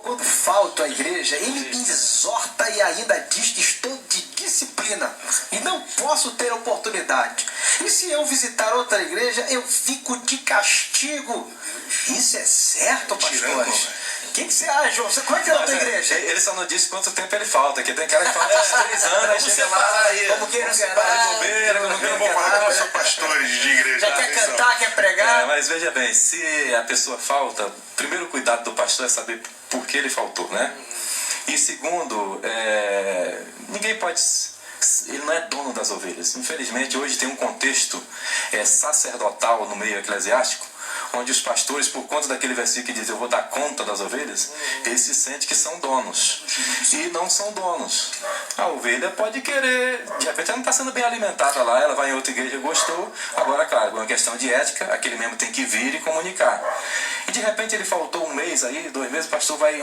Quando falto à igreja, ele me exorta e ainda diz que estou de disciplina e não posso ter oportunidade. E se eu visitar outra igreja, eu fico de castigo. Isso é certo, pastores? O que você acha, João? Como é que é a tua igreja? Ele só não disse quanto tempo ele falta, que tem cara que falta 3 anos, aí chega lá, como que não separar de bobeira, como que Eu não vou falar que eu sou pastores de igreja. Já quer cantar, quer pregar? Mas veja bem, se a pessoa falta, primeiro cuidado do pastor é saber por que ele faltou, né? E segundo, ninguém pode... Ele não é dono das ovelhas. Infelizmente, hoje tem um contexto sacerdotal no meio eclesiástico, onde os pastores, por conta daquele versículo que diz eu vou dar conta das ovelhas, eles se sentem que são donos. E não são donos. A ovelha pode querer, de repente ela não está sendo bem alimentada lá, ela vai em outra igreja e gostou. Agora, claro, é uma questão de ética, aquele membro tem que vir e comunicar. E de repente ele faltou 1 mês aí, 2 meses, o pastor vai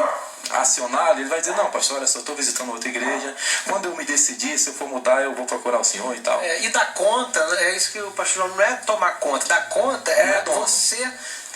acioná-lo, ele vai dizer, não, pastor, olha só, eu estou visitando outra igreja, quando eu me decidir, se eu for mudar, eu vou procurar o senhor e tal. E dar conta, é isso que o pastor não é tomar conta, dar conta é você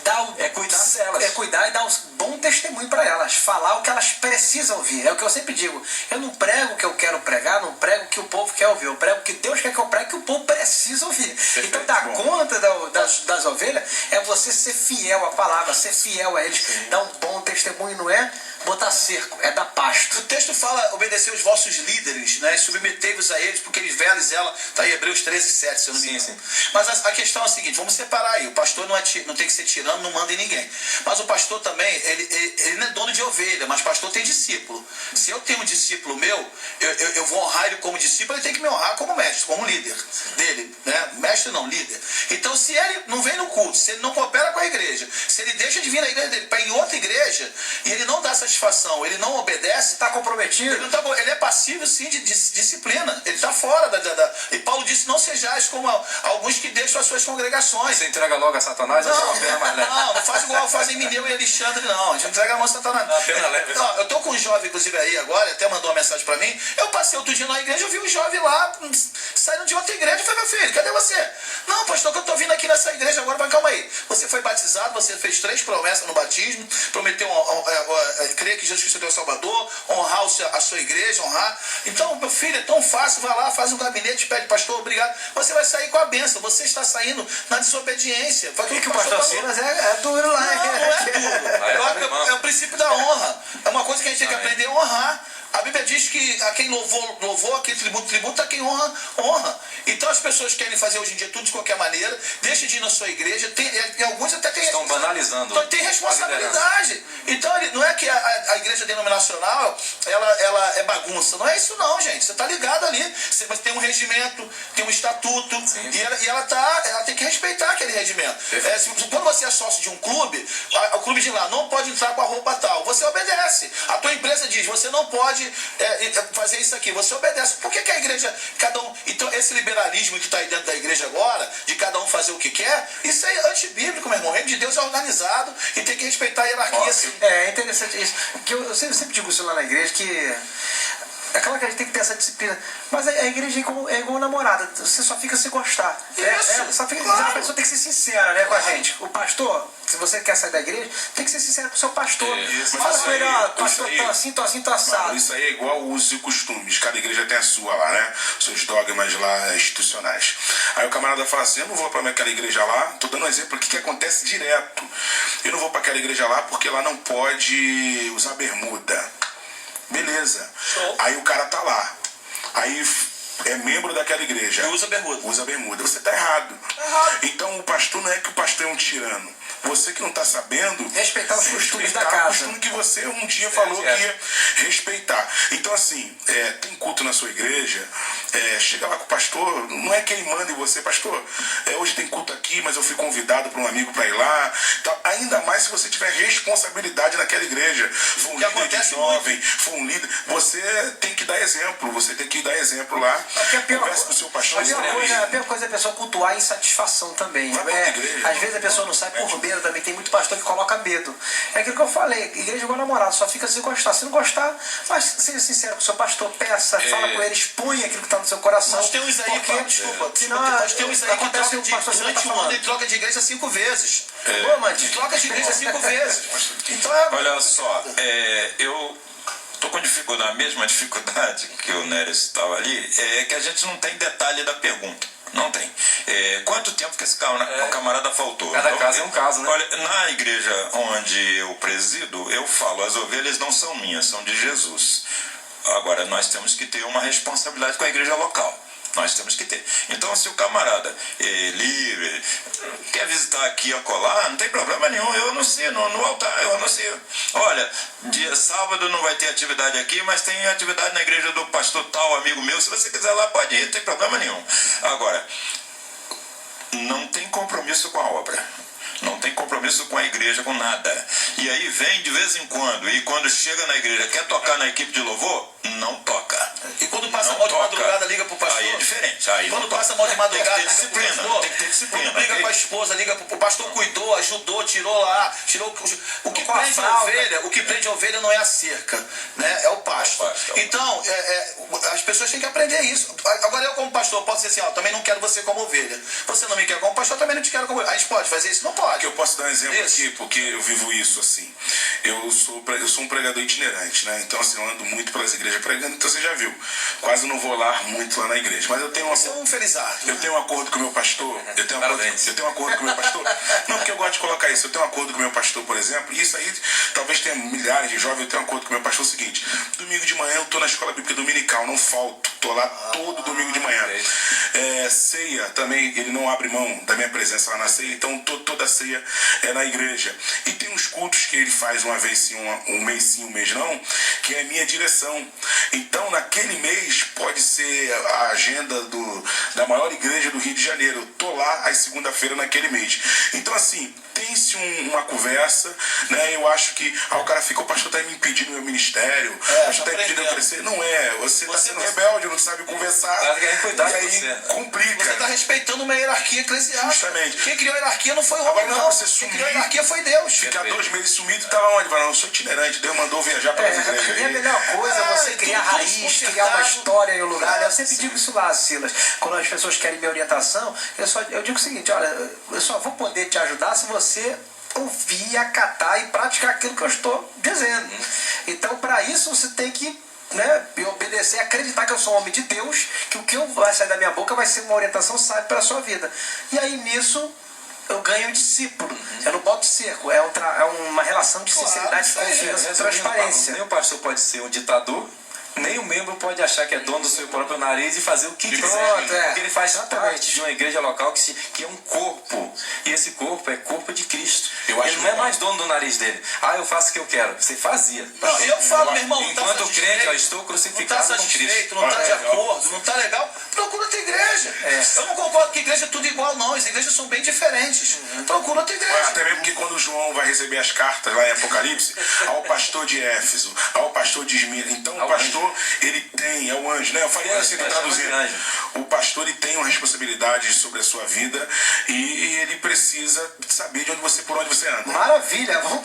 dar cuidar delas. Cuidar e dar um bom testemunho para elas, falar o que elas precisam ouvir. É o que eu sempre digo, eu não prego o que eu quero pregar, não prego o que o povo quer ouvir, eu prego o que Deus quer que eu pregue, que o povo precisa ouvir. Perfeito. Então dar conta das ovelhas é você ser fiel à palavra, ser fiel a eles, dar um bom testemunho, não é botar cerco, é dar pasto. O texto fala, obedecer os vossos líderes, né? Submetei-vos a eles, porque eles velam e zelam. Está em Hebreus 13:7, se eu não me engano. Mas a questão é a seguinte, vamos separar aí. O pastor não tem que ser tirano, não manda em ninguém. Mas o pastor também, ele não é dono de ovelha, mas pastor tem discípulo. Se eu tenho um discípulo meu, eu vou honrar ele como discípulo, ele tem que me honrar como mestre, como líder dele, né? Mestre não, líder. Então, se ele não vem no culto, se ele não coopera com a igreja, se ele deixa de vir na igreja dele para ir em outra igreja, e ele não dá satisfação, ele não obedece, está comprometido. Ele é passivo sim de disciplina, ele está fora e Paulo disse, não sejais como alguns que deixam as suas congregações. Você entrega logo a Satanás? Não faz igual fazem Mineu e Alexandre, não. A gente entrega a mão a Satanás. Eu tô com um jovem, inclusive, aí agora, até mandou uma mensagem pra mim. Eu passei outro dia na igreja, eu vi um jovem lá, saindo de outra igreja. Eu falei, meu filho, cadê você? Não, pastor, que eu tô vindo aqui nessa igreja agora. Mas calma aí. Você foi batizado, você fez 3 promessas no batismo, prometeu crer que Jesus Cristo é teu Salvador, honrar a sua igreja, honrar. Então, meu filho, é tão fácil, vai lá, faz um gabinete, pede, pastor, obrigado. Você vai sair com a bênção. Você está saindo na desobediência. Foi aquilo que o pastor Silas é duro lá. Não é duro. É o princípio da honra. É uma coisa que a gente tem que aprender a honrar. A Bíblia diz que a quem louvou, a quem tributa, a quem honra. Então as pessoas querem fazer hoje em dia tudo de qualquer maneira, deixam de ir na sua igreja, e alguns até têm estão banalizando. Então, tem responsabilidade. Então não é que a igreja denominacional ela é bagunça. Não é isso não, gente. Você está ligado ali. Você tem um regimento, tem um estatuto, e ela tem que respeitar aquele regimento. Quando você é sócio de um clube, o clube diz lá, não pode entrar com a roupa tal. Você obedece. A tua empresa diz, você não pode fazer isso aqui, você obedece. Por que a igreja, cada um... Então esse liberalismo que está aí dentro da igreja agora, de cada um fazer o que quer, isso é antibíblico, meu irmão. O reino de Deus é organizado e tem que respeitar a hierarquia. É interessante isso, que eu sempre digo isso lá na igreja, que é claro que a gente tem que ter essa disciplina, mas a igreja é igual namorada, você só fica se gostar. Só fica, claro. A pessoa tem que ser sincera, né, com a gente. O pastor, se você quer sair da igreja, tem que ser sincero com o seu pastor. Fala com ele, pastor, tô assim, assado. Isso aí é igual usos e costumes. Cada igreja tem a sua lá, né? Seus dogmas lá institucionais. Aí o camarada fala assim, eu não vou para aquela igreja lá, tô dando um exemplo aqui que acontece direto. Eu não vou para aquela igreja lá porque lá não pode usar bermuda. Beleza. Show. Aí o cara tá lá. Aí é membro daquela igreja. E usa bermuda. Usa bermuda. Você tá errado. Então o pastor não é que o pastor é um tirano. Você que não está sabendo... Respeitar os costumes da casa. O costume que você um dia falou que ia respeitar. Então, assim, tem culto na sua igreja, chega lá com o pastor, não é que ele manda em você, pastor, hoje tem culto aqui, mas eu fui convidado por um amigo para ir lá. Então, ainda mais se você tiver responsabilidade naquela igreja. For um líder de jovem, for um líder... Você tem que dar exemplo, você tem que dar exemplo lá. Converse com o seu pastor. A pior coisa é a pessoa cultuar a insatisfação também. Às vezes a pessoa não sai por medo também. Tem muito pastor que coloca medo. É aquilo que eu falei, igreja é igual namorado, só fica se gostar. Se não gostar, mas seja sincero com o seu pastor, peça, fala com ele, expunha aquilo que está no seu coração. Nós temos aí, nós temos aí que durante um ano ele troca de igreja 5 vezes. Troca de igreja 5 vezes. Então olha só, fico na mesma dificuldade que o Neres estava ali, é que a gente não tem detalhe da pergunta. Não tem. Quanto tempo que esse camarada faltou? Cada caso é um caso, né? Olha, na igreja onde eu presido, eu falo, as ovelhas não são minhas, são de Jesus. Agora, nós temos que ter uma responsabilidade com a igreja local. Nós temos que ter. Então, se o camarada livre, quer visitar aqui e acolá, não tem problema nenhum. Eu anuncio no altar, eu anuncio. Olha, dia sábado não vai ter atividade aqui, mas tem atividade na igreja do pastor tal, amigo meu. Se você quiser lá, pode ir, não tem problema nenhum. Agora, não tem compromisso com a obra. Não tem compromisso com a igreja, com nada. E aí vem de vez em quando, e quando chega na igreja, quer tocar na equipe de louvor? Não toca. E quando passa mal de madrugada, liga pro pastor? Aí é diferente. Aí quando passa mal de madrugada, tem que ter disciplina. Tem que ter disciplina. Quando briga com a esposa, liga pro pastor, cuidou, ajudou, tirou lá, tirou o que prende a ovelha. O que prende a ovelha não é a cerca, né? É o pasto. Então, as pessoas têm que aprender isso. Agora eu como pastor posso dizer assim, também não quero você como ovelha. Você não me quer como pastor, também não te quero como ovelha. A gente pode fazer isso? Não pode. Eu posso dar um exemplo aqui, porque eu vivo isso assim. Eu sou um pregador itinerante, né? Então, assim, eu ando muito pelas igrejas pregando, então você já viu. Quase não vou lá muito lá na igreja. Mas eu tenho Você é um felizardo. Eu tenho um acordo com o meu pastor. Eu tenho um acordo com o meu pastor. Não, porque eu gosto de colocar isso. Eu tenho um acordo com o meu pastor, por exemplo. E isso aí, talvez tenha milhares de jovens. Eu tenho um acordo com o meu pastor. É o seguinte: domingo de manhã eu tô na escola bíblica dominical, não falto. Tô lá todo domingo de manhã. Ceia também, ele não abre mão da minha presença lá na ceia. Então toda a ceia é na igreja. E tem uns cultos que ele faz uma vez sim, um mês sim, um mês não, que é a minha direção. Então naquele mês pode ser a agenda da maior igreja do Rio de Janeiro. Eu tô lá às segunda-feira naquele mês. Então assim, tem-se uma conversa, né? Eu acho que o cara fica, o pastor tá me impedindo meu ministério, o pastor tá impedindo eu crescer. Não é, você tá sendo rebelde, não sabe conversar. E aí complica. Você tá respeitando uma hierarquia eclesiástica. Justamente. Quem criou a hierarquia não foi o homem, não. Quem criou a hierarquia foi Deus. Ficar 2 meses sumido, tava onde? Não, eu sou itinerante, Deus mandou viajar para as igrejas. E a melhor coisa é você criar raiz, criar uma história em um lugar. Eu sempre digo isso lá, Silas. Quando as pessoas querem minha orientação, eu digo o seguinte: olha, eu só vou poder te ajudar se você ouvir, acatar e praticar aquilo que eu estou dizendo. Então, para isso, você tem que me obedecer, acreditar que eu sou um homem de Deus, que o que vai sair da minha boca vai ser uma orientação sábia para a sua vida. E aí, nisso, eu ganho discípulo. Eu não boto cerco. É uma relação de sinceridade, confiança e transparência. Nem o pastor pode ser um ditador, nem o membro pode achar que é dono do seu próprio nariz e fazer o que quiser. Porque ele faz parte de uma igreja local que é um corpo. E esse corpo é corpo de Cristo. Ele não é mais dono do nariz dele. Eu faço o que eu quero. Você fazia. Não, eu falo, meu irmão, enquanto crente, eu estou crucificado com Cristo. Não está de acordo, não está legal, procura outra igreja. Eu não concordo que igreja é tudo igual, não. As igrejas são bem diferentes. Procura outra igreja. Até mesmo porque quando João vai receber as cartas lá em Apocalipse, ao pastor de Éfeso, ao pastor de Esmirna. Então o pastor, ele tem, é o anjo, né? Eu falei assim, traduzindo. O pastor, ele tem uma responsabilidade sobre a sua vida e ele precisa saber por onde você anda. Maravilha, vamos